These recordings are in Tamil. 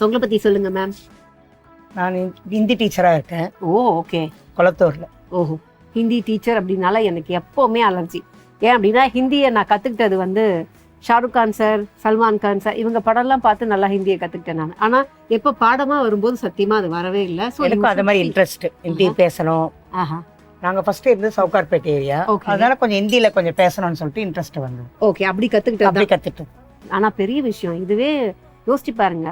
உங்களை பத்தி சொல்லுங்க மேம். நான் ஹிந்தி டீச்சராக இருக்கேன். ஓகே. குளத்தூரில். ஓஹோ, ஹிந்தி டீச்சர் அப்படின்னால எனக்கு எப்போவுமே அலர்ஜி. ஏன் அப்படின்னா ஹிந்தியை நான் கற்றுக்கிட்டது வந்து ஷாருக் கான் சார், சல்மான் கான் சார் இவங்க படம்லாம் பார்த்து நல்லா ஹிந்தியை கற்றுக்கிட்டேன் நான். ஆனால் எப்போ பாடமாக வரும்போது சத்தியமாக அது வரவே இல்லை. ஸோ எனக்கும் அது மாதிரி இன்ட்ரெஸ்ட், ஹிந்தி பேசணும். ஆஹா. நாங்கள் ஃபர்ஸ்ட் இருந்து சவுகார்பேட் ஏரியா, அதனால கொஞ்சம் ஹிந்தியில் கொஞ்சம் பேசணும்னு சொல்லிட்டு இன்ட்ரெஸ்ட் வந்தது. ஓகே, அப்படி கற்றுக்கிட்டேன். ஆனால் பெரிய விஷயம் இதுவே. யோசிச்சு பாருங்க,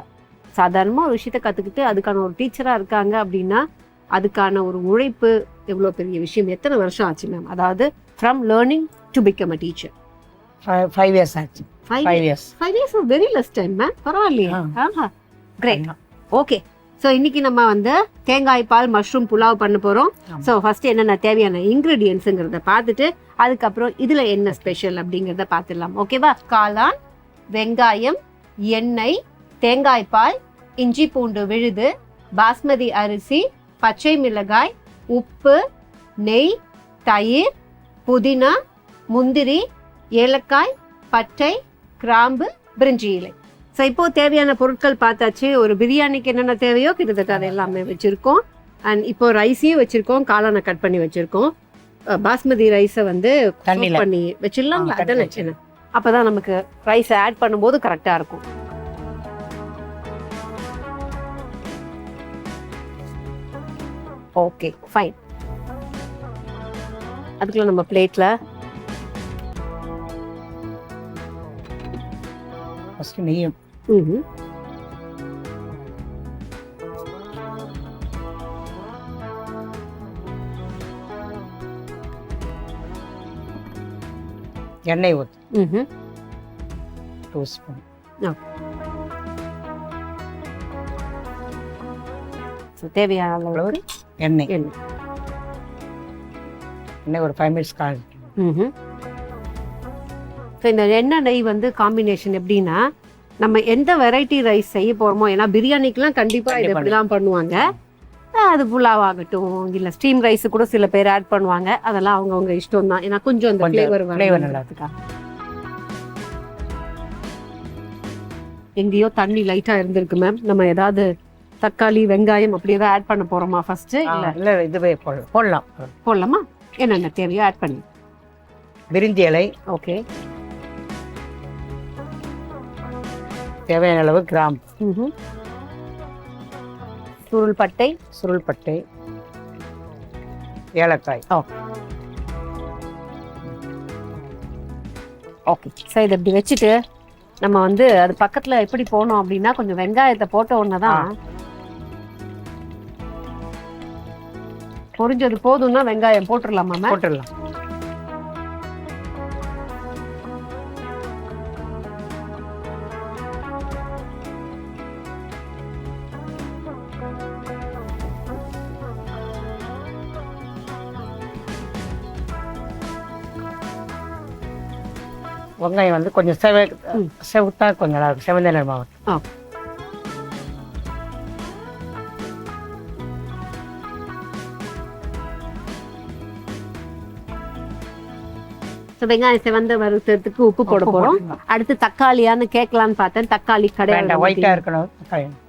சாதாரணமாக ஒரு விஷயத்த கற்றுக்கிட்டு அதுக்கான ஒரு டீச்சராக இருக்காங்க அப்படின்னா அதுக்கான ஒரு உழைப்பு எவ்வளோ பெரிய விஷயம். எத்தனை வருஷம் ஆச்சு மேம்? அதாவது from learning to become a teacher 5 years ஆச்சு. 5 years. 5 years is very less time ma'am. பரவாயில்லையே. ஆஹா, கிரேட். ஓகே, ஸோ இன்னைக்கு நம்ம வந்து தேங்காய் பால் மஷ்ரூம் புலாவ் பண்ண போகிறோம். ஸோ ஃபர்ஸ்ட் என்னென்ன தேவையான இன்க்ரீடியன்ஸுங்கிறத பார்த்துட்டு அதுக்கப்புறம் இதில் என்ன ஸ்பெஷல் அப்படிங்கிறத பார்த்துடலாம். ஓகேவா? காளான், வெங்காயம், எண்ணெய், தேங்காய் பால், இஞ்சி பூண்டு விழுது, பாஸ்மதி அரிசி, பச்சை மிளகாய், உப்பு, நெய், தயிர், புதினா, முந்திரி, ஏலக்காய், பட்டை, கிராம்பு, பிரிஞ்சி இலை. ஸோ இப்போ தேவையான பொருட்கள் பார்த்தாச்சு. ஒரு பிரியாணிக்கு என்னென்ன தேவையோ கிட்டத்தட்ட அதை எல்லாமே வச்சுருக்கோம். அண்ட் இப்போ ரைஸையும் வச்சுருக்கோம், காளானை கட் பண்ணி வச்சுருக்கோம். பாஸ்மதி ரைஸை வந்து தண்ணி பண்ணி வச்சிடலாங்களா? அதான் வச்சுனேன். அப்போ தான் நமக்கு ரைஸை ஆட் பண்ணும்போது கரெக்டாக இருக்கும். Okay, fine. அதுக்குள்ள நம்ம பிளேட்ல ஃபர்ஸ்ட் நெய்யும் எண்ணெய் ஊற்றி 2 ஸ்பூன். தேவையான அளவு எண்ணெய். எண்ணெய் ஒரு 5 minutes காய்ச்சி. ஸோ இந்த எண்ணெய் நெய் வந்து காம்பினேஷன் எப்படின்னா, நம்ம எந்த வெரைட்டி ரைஸ் செய்ய போகிறோமோ, ஏன்னா பிரியாணிக்கெலாம் கண்டிப்பாக இது எப்படி தான் பண்ணுவாங்க. அது புலாவ் ஆகட்டும், இல்லை ஸ்டீம் ரைஸு கூட சில பேர் ஆட் பண்ணுவாங்க. அதெல்லாம் அவங்கவுங்க இஷ்டம் தான். ஏன்னா கொஞ்சம் அந்த ஃப்ளேவர் நல்லாதுக்கா. எங்கேயோ தண்ணி லைட்டாக இருந்திருக்கு மேம். நம்ம ஏதாவது தக்காளி, வெங்காயம் அப்படி ஏதாவது ஆட் பண்ண போகிறோமா ஃபர்ஸ்ட்டு? இல்லை, இதுவே போடலாமா? என்னென்ன தேவையோ ஆட் பண்ணி. பிரிஞ்சி இலை. ஓகே. தேவையான அளவு கிராம்பு, சுருள் பட்டை, ஏலக்காய். ஓகே. சரி, இதை இப்படி வச்சுட்டு நம்ம வந்து அது பக்கத்துல எப்படி போனோம் அப்படின்னா, கொஞ்சம் வெங்காயத்தை போட்ட உடனே தான் பொரிஞ்சது போதும்னா வெங்காயம் போட்டுடலாமா? போட்டுடலாம். வெங்காயம் வந்து கொஞ்சம் செவத்தா கொஞ்சம் நல்லா இருக்கும். செவந்த நிறமாகும். வெங்காயம் செவந்த வறுத்ததுக்கு உப்பு போட போறோம். அடுத்து தக்காளியான்னு கேட்கலான்னு பார்த்தேன். தக்காளி கிடையாது, ஒயிட்டா இருக்கணும்.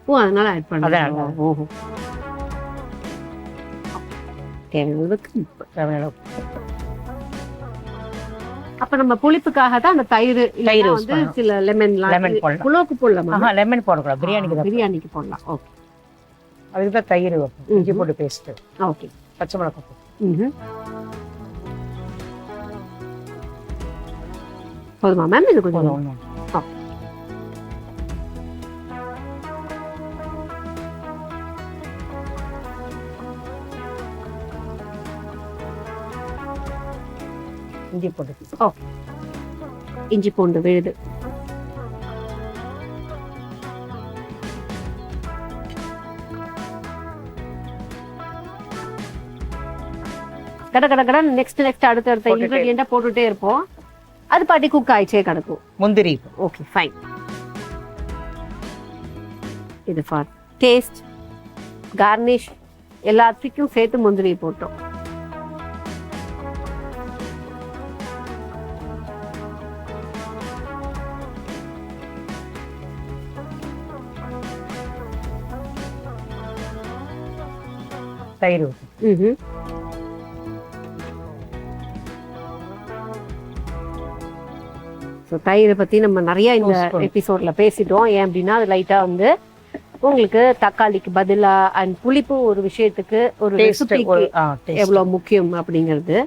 ஓ, அதனால ஆட் பண்ணுறேன். ஓஹோ, தேவையான அப்ப நம்ம புளிப்புக்காக தான் அந்த தயிர் வந்து சில லெமன் புலோக்கு போடலாமா? லெமன் போடக்கூடாது, பிரியாணிக்கு போடலாம். ஓகே, அதுக்கு தான் தயிர், இஞ்சி போட்டு பேஸ்ட். ஓகே, பச்சை மிளகாய். போதுமா மேம்? இது கொஞ்சம் இஞ்சி பூண்டு. ஓகே, இஞ்சி பூண்டு விழுது. கட நெக்ஸ்ட் அடுத்த இன்கிரிடியன்ட்டா போட்டுட்டே இருப்போம். அது பாட்டி குக் ஆயிடுச்சே கிடக்கும். முந்திரி. Okay, fine. இது ஃபார் டேஸ்ட், கார்னிஷ் எல்லாத்துக்கும் சேர்த்து முந்திரி போட்டோம். தயிர் ஊற்றணும். ஸோ தயிரை பற்றி நம்ம நிறைய இந்த எபிசோட்ல பேசிட்டோம். ஏன் அப்படின்னா அது லைட்டாக வந்து உங்களுக்கு தக்காளிக்கு பதிலாக அண்ட் புளிப்பு ஒரு விஷயத்துக்கு ஒரு ரெசிபிக்கு எவ்வளோ முக்கியம் அப்படிங்கிறது.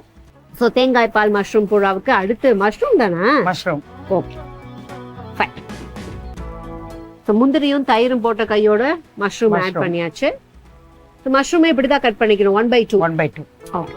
ஸோ தேங்காய் பால் மஷ்ரூம் புலாவுக்கு அடுத்து மஷ்ரூம் தானே? மஷ்ரூம். Okay fine. ஸோ முந்திரியும் தயிரும் போட்ட கையோட மஷ்ரூம் ஆட் பண்ணியாச்சு. ஸோ மஷ்ரூமே இப்படி தான் கட் பண்ணிக்கணும் 1/2. 1/2. ஓகே.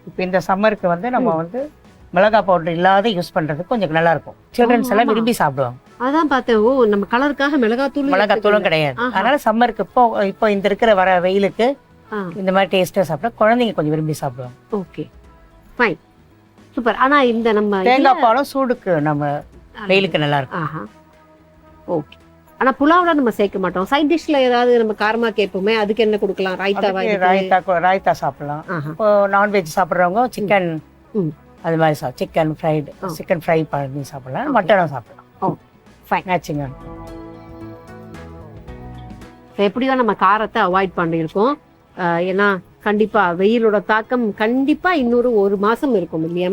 இப்போ இந்த சம்மருக்கு வந்து நம்ம வந்து மிளகாய் பவுடர் இல்லாத யூஸ் பண்றது கொஞ்சம் நல்லா இருக்கும். சில்ட்ரன்ஸ் எல்லாம் விரும்பி சாப்பிடுவாங்க. அதான் பார்த்தேன். ஓ, நம்ம கலருக்காக மிளகாத்தூளும் கிடையாது. அதனால சம்மருக்கு இப்போ இந்த இருக்கிற வர வெயிலுக்கு இந்த மாதிரி டேஸ்டா சாப்பிட்டா குழந்தைங்க கொஞ்சம் விரும்பி சாப்பிடுவாங்க. Okay fine super. ஆனா இந்த நம்ம தேங்காய் பாலும் சூடுக்கு நம்ம வெயிலுக்கு நல்லா இருக்கும். ஓகே. ஆனா புலாவ்ல நம்ம சேர்க்க மாட்டோம். சைட் டிஷ்ல ஏதாவது நம்ம காரமா கேட்போமே, அதுக்கு என்ன கொடுக்கலாம்? ராய்த்தா சாப்பிடலாம். இப்போ நான்வெஜ் சாப்பிட்றவங்க சிக்கன் அது மாதிரி சிக்கன் ஃப்ரை பண்ணி சாப்பிடலாம். மட்டனும் சாப்பிடலாம். மேட்சிங். எப்படியோ நம்ம காரத்தை அவாய்ட் பண்ணியிருக்கோம். ஏன்னா கண்டிப்பா வெயிலோட தாக்கம் கண்டிப்பா இன்னொரு 1 மாசம் இருக்கும் இல்லையா?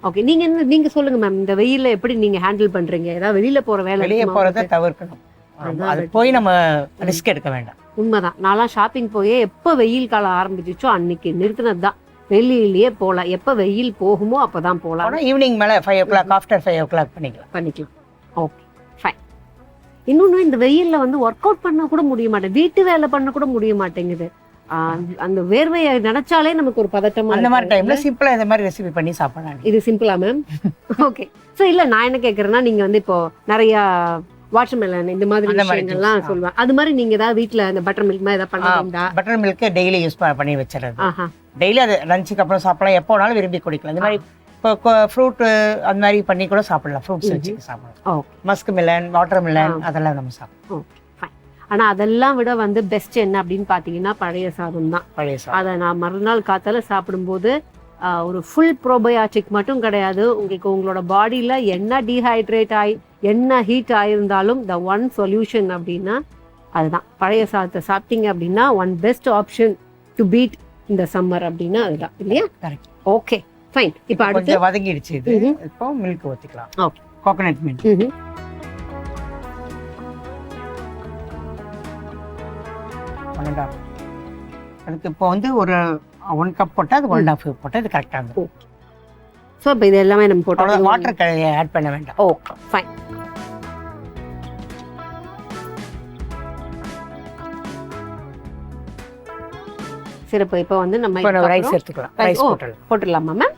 ஓகே. நீங்க சொல்லுங்க மேம், இந்த வெயில எப்படி நீங்க ஹேண்டில் பண்றீங்க? ஏதாவது வெளியில போறதை தவிர்க்கணும். அது போய் நம்ம ரிஸ்க் எடுக்க வேண்டாம். உண்மைதான். நான்லாம் ஷாப்பிங் போயே எப்ப வெயில் காலம் ஆரம்பிச்சிச்சோ அன்னைக்கு நிறுத்தினதுதான். வெளியிலேயே போகலாம். எப்ப வெயில் போகுமோ அப்பதான் போகலாம். ஈவினிங் மேல 5 o'clock ஆஃப்டர் 5 o'clock பண்ணிக்கலாம். Okay fine. இன்னொன்னு இந்த வெயில்ல வந்து ஒர்க் அவுட் பண்ண கூட முடிய மாட்டேங்குது. வீட்டு வேலை பண்ண கூட முடிய மாட்டேங்குது. அந்த வேர்வையை நினைச்சாலே நமக்கு ஒரு பதட்டமா. அந்த மாதிரி டைம்ல சிம்பிளா இந்த மாதிரி ரெசிபி பண்ணி சாப்பிடலாம். இது சிம்பிளா மேம்? ஓகே. சோ இல்ல, நான் என்ன கேக்குறேன்னா, நீங்க வந்து இப்போ நிறைய வாட்டர்மெலன் இந்த மாதிரி விஷயங்கள்லாம் சொல்லுவாங்க. அது மாதிரி நீங்க ஏதாவது வீட்ல அந்த பட்டர் மில்க் மாதிரி ஏதாவது பண்ணுவீங்களா? பட்டர் மில்க் டெய்லி யூஸ் பண்ணி வச்சிருறது. டெய்லி அது லஞ்சுக்கு அப்புறம் சாப்பிடலாம். எப்போ வேணாலும் விரும்பி குடிக்கலாம். இந்த மாதிரி இப்போ ஃப்ரூட் அந்த மாதிரி பண்ணி கூட சாப்பிடலாம். ஃப்ரூட்ஸ் வச்சு சாப்பிடலாம். மஸ்க் மிலன், வாட்டர் மிலன் அதெல்லாம் நம்ம சாப்பிடலாம். ஆனா அதெல்லாம் விட வந்து பெஸ்ட் என்ன அப்படின்னு பாத்தீங்கன்னா பழைய சாதம் தான். அதை நான் மறுநாள் காத்தால சாப்பிடும்போது ஒரு ஃபுல் ப்ரோபயாட்டிக் மட்டும் கிடையாது, உங்களுக்கு உங்களோட பாடியில என்ன டீஹைட்ரேட் ஆகி என்ன ஹீட் ஆயிருந்தாலும் த ஒன் சொல்யூஷன் அப்படின்னா அதுதான் பழைய சாதத்தை சாப்பிட்டீங்க அப்படின்னா one best option to beat இந்த சம்மர் அப்படின்னா அதுதான் இல்லையா? கரெக்ட். Okay fine. இப்போ அடுத்து வதங்கிடுச்சு. இது இப்போ மில்க் ஊத்திக்கலாம். ஓகே. Coconut milk. அதுக்கு இப்போ வந்து ஒரு 1 கப் போட்டால் அது 1.5 போட்டால் இது கரெக்டாக இருக்கும். ஸோ இப்போ இது எல்லாமே நம்ம போட்டோம். வாட்டர் ஆட் பண்ண வேண்டாம். Okay fine. சிறப்பு. இப்போ வந்து நம்ம ரைஸ் எடுத்துக்கலாம். ரைஸ் போட்டுடலாமா ma'am?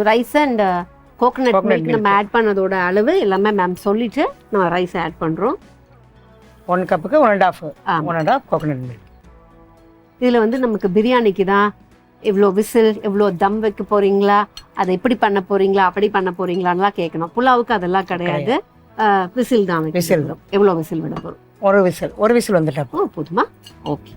Rice and coconut milk நம்ம ஆட் பண்ணதோட அளவு எல்லாமே மேம் சொல்லிட்டு நம்ம ரைஸ் ஆட் பண்றோம். 1 கப்புக்கு 1.5 கோகனட் மில்க். இதுல வந்து நமக்கு பிரியாணிக்கு தான் எவ்வளோ விசில், எவ்வளோ தம் வைக்க போறீங்களா, அதை எப்படி பண்ண போறீங்களா, அப்படி பண்ண போறீங்களான்லாம் கேட்கணும். புலாவுக்கு அதெல்லாம் கிடையாது. விசில் தான். விசில் எவ்வளோ விசில் விட போறோம்? ஒரு விசில் வந்துட்டா போதுமா? ஓகே.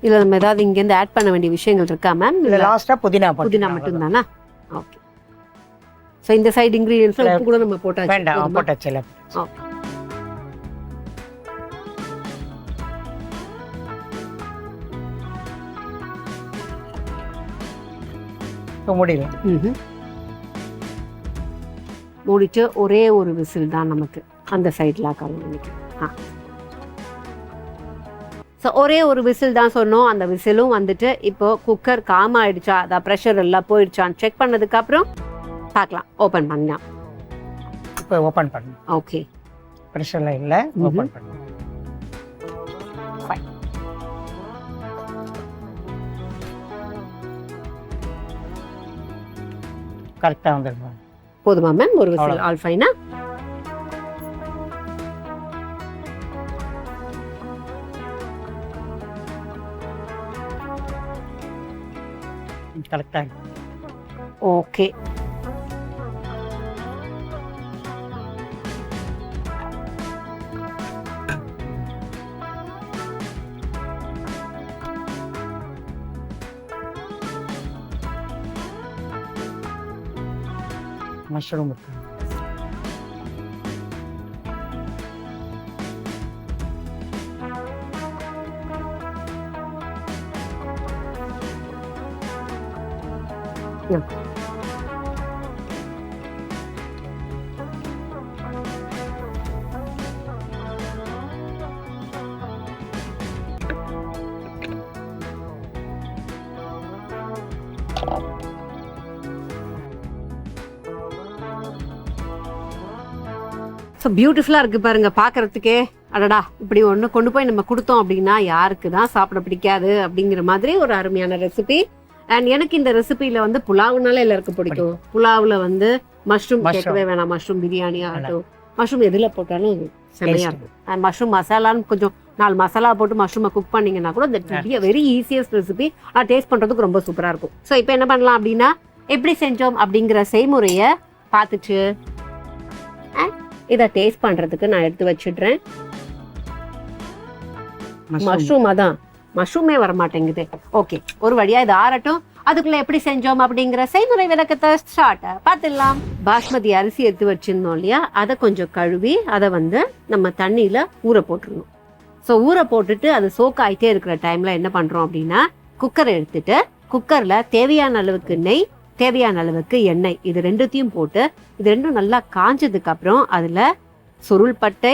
இல்ல நம்ம ஏதாவது இங்க இருந்து ஆட் பண்ண வேண்டிய விஷயங்கள் இருக்கா மேம்? இல்ல லாஸ்டா புதினா மட்டும் தானா? ஓகே. சோ இந்த சைடு இன்கிரிடியன்ட்ஸ் உப்பு கூட நம்ம போட்டாச்சு. வேண்டாம், போட்டாச்சுல. ஓகே. இப்போ முடியல. மூடிட்டு ஒரே ஒரு விசில் தான் நமக்கு அந்த சைடுல காரணம். ஸோ ஒரே ஒரு விசில் தான் சொன்னோம். அந்த விசிலும் வந்துட்டு இப்போ குக்கர் காம் ஆயிடுச்சா, அதான் ப்ரெஷர் எல்லாம் போயிடுச்சான்னு செக் பண்ணதுக்கு அப்புறம் பார்க்கலாம். ஓப்பன் பண்ணலாம். இப்போ ஓப்பன் பண்ணலாம். ஓகே. ப்ரெஷர்லாம் இல்லை, ஓப்பன் பண்ணுவோம். கரெக்டாக வந்துடுவோம். போதுமா மேம்? ஒரு விசில் ஆல் ஃபைனா? கரெக்டாக. ஓகே. மஷ்ரூம் இருக்கு. ஸோ பியூட்டிஃபுல்லாக இருக்குது பாருங்க பார்க்கறதுக்கே. அடடா, இப்படி ஒன்று கொண்டு போய் நம்ம கொடுத்தோம் அப்படின்னா யாருக்கு தான் சாப்பிட பிடிக்காது அப்படிங்கிற மாதிரி ஒரு அருமையான ரெசிபி. அண்ட் எனக்கு இந்த ரெசிபியில் வந்து புலாவுனால எல்லாருக்கும் பிடிக்கும். புலாவில் வந்து மஷ்ரூம் கேட்கவே வேணாம். மஷ்ரூம் பிரியாணி ஆகட்டும், மஷ்ரூம் எதில் போட்டாலும் செம்மையாக இருக்கும். அண்ட் மஷ்ரூம் மசாலான்னு கொஞ்சம் 4 மசாலா போட்டு மஷ்ரூமை குக் பண்ணிங்கன்னா கூட இந்த வெரி ஈஸியஸ்ட் ரெசிபி. ஆனால் டேஸ்ட் பண்ணுறதுக்கு ரொம்ப சூப்பராக இருக்கும். ஸோ இப்போ என்ன பண்ணலாம் அப்படின்னா, எப்படி செஞ்சோம் அப்படிங்கிற செய்முறையை பார்த்துட்டு இதை டேஸ்ட் பண்றதுக்கு நான் எடுத்து வச்சிடுறேன். மஷ்ரூம் அதான் மஷ்ரூமே வர மாட்டேங்குது. ஓகே, ஒரு வழியா இது ஆறட்டும். அதுக்குள்ள எப்படி செஞ்சோம் அப்படிங்கிற செய்முறை விளக்கத்தை ஸ்டார்ட் பார்த்துடலாம். பாஸ்மதி அரிசி எடுத்து வச்சிருந்தோம் இல்லையா, அதை கொஞ்சம் கழுவி அதை வந்து நம்ம தண்ணியில ஊற போட்டுருணும். ஸோ ஊற போட்டுட்டு அது சோக் ஆகிட்டே இருக்கிற டைம்ல என்ன பண்றோம் அப்படின்னா, குக்கரை எடுத்துட்டு குக்கர்ல தேவையான அளவுக்கு நெய், தேவையான அளவுக்கு எண்ணெய், இது ரெண்டுத்தையும் போட்டு இது ரெண்டும் நல்லா காஞ்சதுக்கு அப்புறம் அதுல சுருள்பட்டை,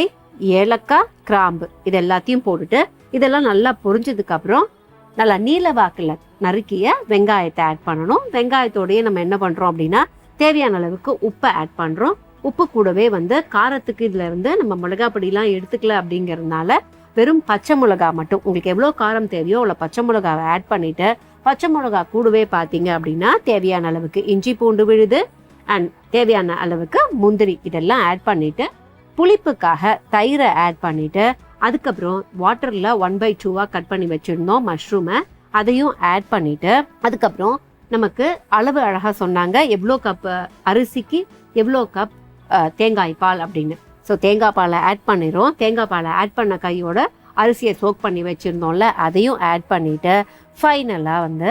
ஏலக்காய், கிராம்பு இது எல்லாத்தையும் போட்டுட்டு இதெல்லாம் நல்லா பொரிஞ்சதுக்கு அப்புறம் நல்லா நீல வாக்குல நறுக்கிய வெங்காயத்தை ஆட் பண்ணணும். வெங்காயத்தோடய நம்ம என்ன பண்றோம் அப்படின்னா, தேவையான அளவுக்கு உப்பை ஆட் பண்றோம். உப்பு கூடவே வந்து காரத்துக்கு இதுல இருந்து நம்ம மிளகா பொடியெல்லாம் எடுத்துக்கல அப்படிங்கறதுனால வெறும் பச்சை மிளகா மட்டும், உங்களுக்கு எவ்வளோ காரம் தேவையோ அவ்வளோ பச்சை மிளகாவை ஆட் பண்ணிட்டு, பச்சை மிளகா கூடவே பார்த்தீங்க அப்படின்னா தேவையான அளவுக்கு இஞ்சி பூண்டு விழுது அண்ட் தேவையான அளவுக்கு முந்திரி இதெல்லாம் ஆட் பண்ணிட்டு, புளிப்புக்காக தயிரை ஆட் பண்ணிட்டு, அதுக்கப்புறம் வாட்டர்ல 1/2 கட் பண்ணி வச்சிருந்தோம் மஷ்ரூமை, அதையும் ஆட் பண்ணிட்டு, அதுக்கப்புறம் நமக்கு அளவு அழகா சொன்னாங்க எவ்வளோ கப் அரிசிக்கு எவ்வளோ கப் தேங்காய் பால் அப்படின்னு. ஸோ தேங்காய் பாலை ஆட் பண்ணிடுறோம். தேங்காய் பாலை ஆட் பண்ண கையோட அரிசியை சோக் பண்ணி வச்சிருந்தோம்ல, அதையும் ஆட் பண்ணிட்டு ஃபைனலாக வந்து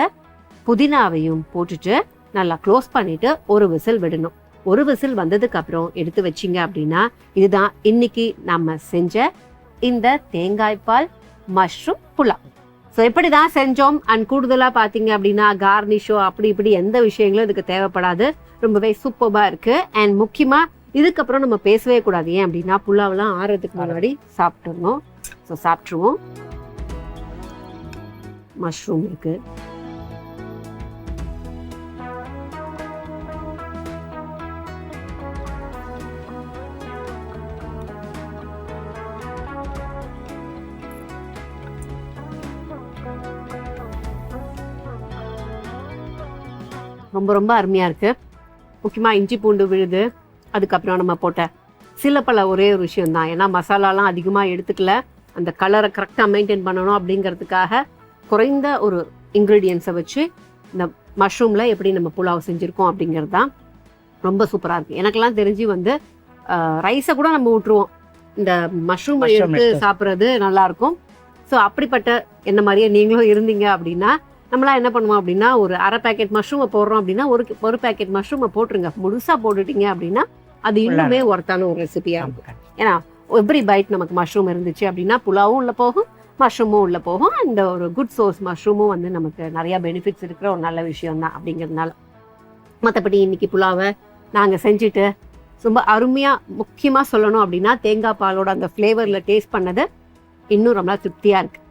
புதினாவையும் போட்டுட்டு நல்லா க்ளோஸ் பண்ணிட்டு ஒரு விசில் விடணும். ஒரு விசில் வந்ததுக்கு அப்புறம் எடுத்து வச்சிங்க அப்படின்னா இதுதான் இன்னைக்கு நம்ம செஞ்ச இந்த தேங்காய் பால் மஷ்ரூம் புலாவ். ஸோ எப்படி தான் செஞ்சோம். அண்ட் கூடுதலாக பார்த்தீங்க அப்படின்னா கார்னிஷோ அப்படி இப்படி எந்த விஷயங்களும் இதுக்கு தேவைப்படாது. ரொம்பவே சூப்பராக இருக்கு. அண்ட் முக்கியமாக இதுக்கப்புறம் நம்ம பேசவே கூடாது. ஏன் அப்படின்னா புலாவெல்லாம் ஆறதுக்கு முன்னாடி சாப்பிட்டுருந்தோம். ஸோ சாப்பிட்ருவோம். மஷ்ரூம் இருக்கு, ரொம்ப ரொம்ப அருமையா இருக்கு. முக்கியமா இஞ்சி பூண்டு விழுது, அதுக்கப்புறம் நம்ம போட்ட சில பல ஒரே ஒரு விஷயம் தான், ஏன்னா மசாலாலாம் அதிகமாக எடுத்துக்கல, அந்த கலரை கரெக்டாக மெயின்டைன் பண்ணணும் அப்படிங்கிறதுக்காக குறைந்த ஒரு இன்க்ரீடியன்ஸை வச்சு இந்த மஷ்ரூமில் எப்படி நம்ம புலாவ் செஞ்சுருக்கோம் அப்படிங்கிறது தான் ரொம்ப சூப்பராக இருக்குது. எனக்கெல்லாம் தெரிஞ்சு வந்து ரைஸை கூட நம்ம விட்டுருவோம், இந்த மஷ்ரூம் எடுத்து சாப்பிட்றது நல்லாயிருக்கும். ஸோ அப்படிப்பட்ட என்ன மாதிரியே நீங்களும் இருந்தீங்க அப்படின்னா நம்மளாம் என்ன பண்ணுவோம் அப்படின்னா, ஒரு அரை பேக்கெட் மஷ்ரூமை போடுறோம் அப்படின்னா ஒரு பேக்கெட் மஷ்ரூமை போட்டுருங்க. முழுசாக போட்டுட்டீங்க அப்படின்னா அது இன்னுமே ஒர்த்தான ஒரு ரெசிபியாக இருக்கும். ஏன்னா எவ்ரி பைட் நமக்கு மஷ்ரூம் இருந்துச்சு அப்படின்னா புலாவும் உள்ளே போகும், மஷ்ரூமும் உள்ளே போகும். அந்த ஒரு குட் சோர்ஸ் மஷ்ரூமும் வந்து நமக்கு நிறையா பெனிஃபிட்ஸ் இருக்கிற ஒரு நல்ல விஷயம் தான் அப்படிங்கிறதுனால. மற்றபடி இன்னைக்கு புலாவை நாங்கள் செஞ்சுட்டு ரொம்ப அருமையாக, முக்கியமாக சொல்லணும் அப்படின்னா தேங்காய் பாலோட அந்த ஃப்ளேவரில் டேஸ்ட் பண்ணது இன்னும் ரொம்ப திருப்தியாக இருக்குது.